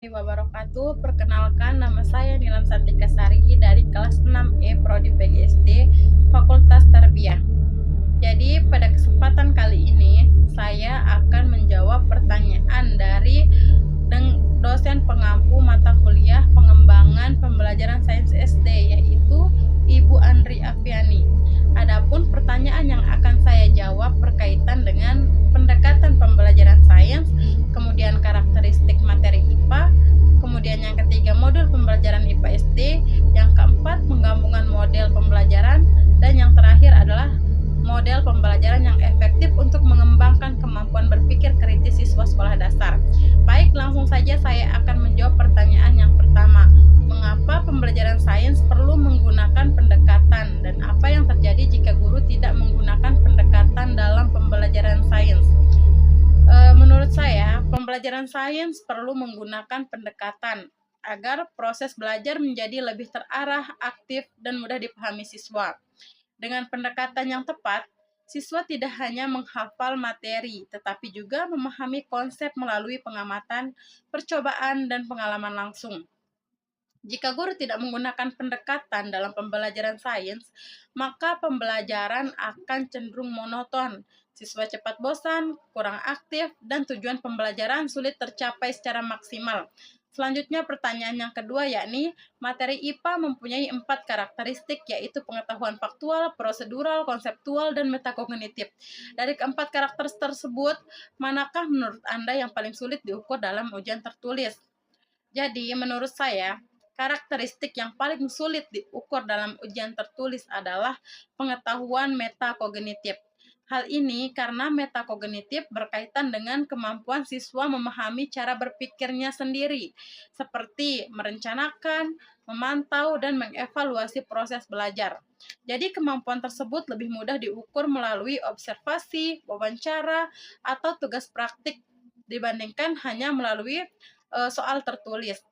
Wabarakatuh. Perkenalkan, nama saya Nilam Santika Sari dari kelas 6E Prodi PGSD Fakultas Tarbiyah. Jadi pada kesempatan kali ini saya akan menjawab pertanyaan dari dosen pengampu mata kuliah pengembangan pembelajaran sains SD, yaitu Ibu Andri Afiani. Adapun pertanyaan yang akan saya jawab berkaitan dengan pendekatan pembelajaran sains, kemudian karakteristik materi IPA, kemudian yang ketiga modul pembelajaran IPA SD, yang keempat penggabungan model pembelajaran, dan yang terakhir adalah model pembelajaran yang efektif untuk mengembangkan kemampuan berpikir kritis siswa sekolah dasar. Baik, langsung saja saya akan menjawab pertanyaan yang pertama. Mengapa pembelajaran sains perlu menggunakan pendekatan, dan apa yang terjadi jika guru tidak menggunakan pendekatan dalam pembelajaran sains? Menurut saya, pembelajaran sains perlu menggunakan pendekatan agar proses belajar menjadi lebih terarah, aktif, dan mudah dipahami siswa. Dengan pendekatan yang tepat, siswa tidak hanya menghafal materi, tetapi juga memahami konsep melalui pengamatan, percobaan, dan pengalaman langsung. Jika guru tidak menggunakan pendekatan dalam pembelajaran sains, maka pembelajaran akan cenderung monoton. Siswa cepat bosan, kurang aktif, dan tujuan pembelajaran sulit tercapai secara maksimal. Selanjutnya pertanyaan yang kedua, yakni materi IPA mempunyai 4 karakteristik, yaitu pengetahuan faktual, prosedural, konseptual, dan metakognitif. Dari keempat karakter tersebut, manakah menurut Anda yang paling sulit diukur dalam ujian tertulis? Jadi menurut saya, karakteristik yang paling sulit diukur dalam ujian tertulis adalah pengetahuan metakognitif. Hal ini karena metakognitif berkaitan dengan kemampuan siswa memahami cara berpikirnya sendiri, seperti merencanakan, memantau, dan mengevaluasi proses belajar. Jadi kemampuan tersebut lebih mudah diukur melalui observasi, wawancara, atau tugas praktik dibandingkan hanya melalui soal tertulis.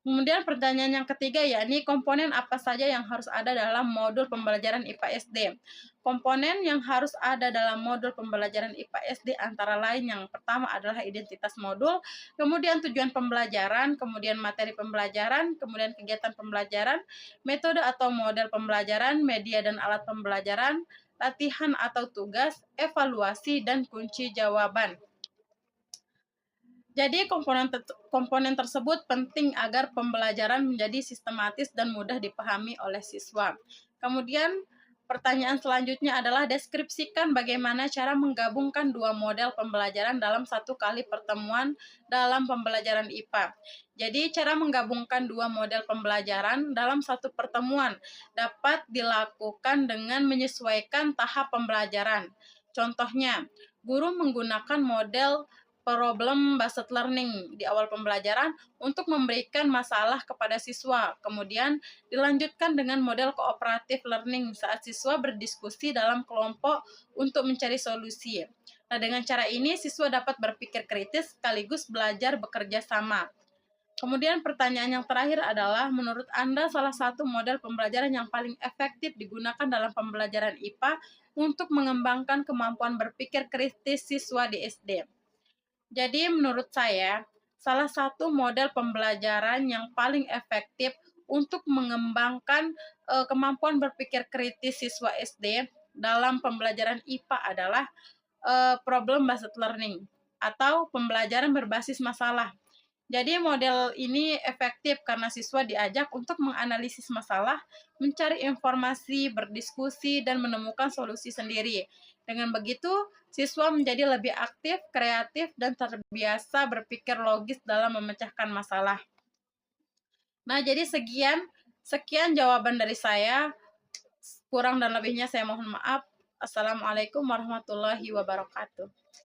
Kemudian pertanyaan yang ketiga, yakni komponen apa saja yang harus ada dalam modul pembelajaran IPA SD. Komponen yang harus ada dalam modul pembelajaran IPA SD antara lain yang pertama adalah identitas modul, kemudian tujuan pembelajaran, kemudian materi pembelajaran, kemudian kegiatan pembelajaran, metode atau model pembelajaran, media dan alat pembelajaran, latihan atau tugas, evaluasi, dan kunci jawaban. Jadi komponen tersebut penting agar pembelajaran menjadi sistematis dan mudah dipahami oleh siswa. Kemudian pertanyaan selanjutnya adalah deskripsikan bagaimana cara menggabungkan dua model pembelajaran dalam satu kali pertemuan dalam pembelajaran IPA. Jadi cara menggabungkan dua model pembelajaran dalam satu pertemuan dapat dilakukan dengan menyesuaikan tahap pembelajaran. Contohnya, guru menggunakan model problem-based learning di awal pembelajaran untuk memberikan masalah kepada siswa. Kemudian dilanjutkan dengan model cooperative learning saat siswa berdiskusi dalam kelompok untuk mencari solusi. Nah, dengan cara ini siswa dapat berpikir kritis sekaligus belajar bekerja sama. Kemudian pertanyaan yang terakhir adalah, menurut Anda salah satu model pembelajaran yang paling efektif digunakan dalam pembelajaran IPA untuk mengembangkan kemampuan berpikir kritis siswa di SD? Jadi menurut saya, salah satu model pembelajaran yang paling efektif untuk mengembangkan kemampuan berpikir kritis siswa SD dalam pembelajaran IPA adalah problem-based learning atau pembelajaran berbasis masalah. Jadi model ini efektif karena siswa diajak untuk menganalisis masalah, mencari informasi, berdiskusi, dan menemukan solusi sendiri. Dengan begitu, siswa menjadi lebih aktif, kreatif, dan terbiasa berpikir logis dalam memecahkan masalah. Nah, jadi sekian jawaban dari saya. Kurang dan lebihnya saya mohon maaf. Assalamualaikum warahmatullahi wabarakatuh.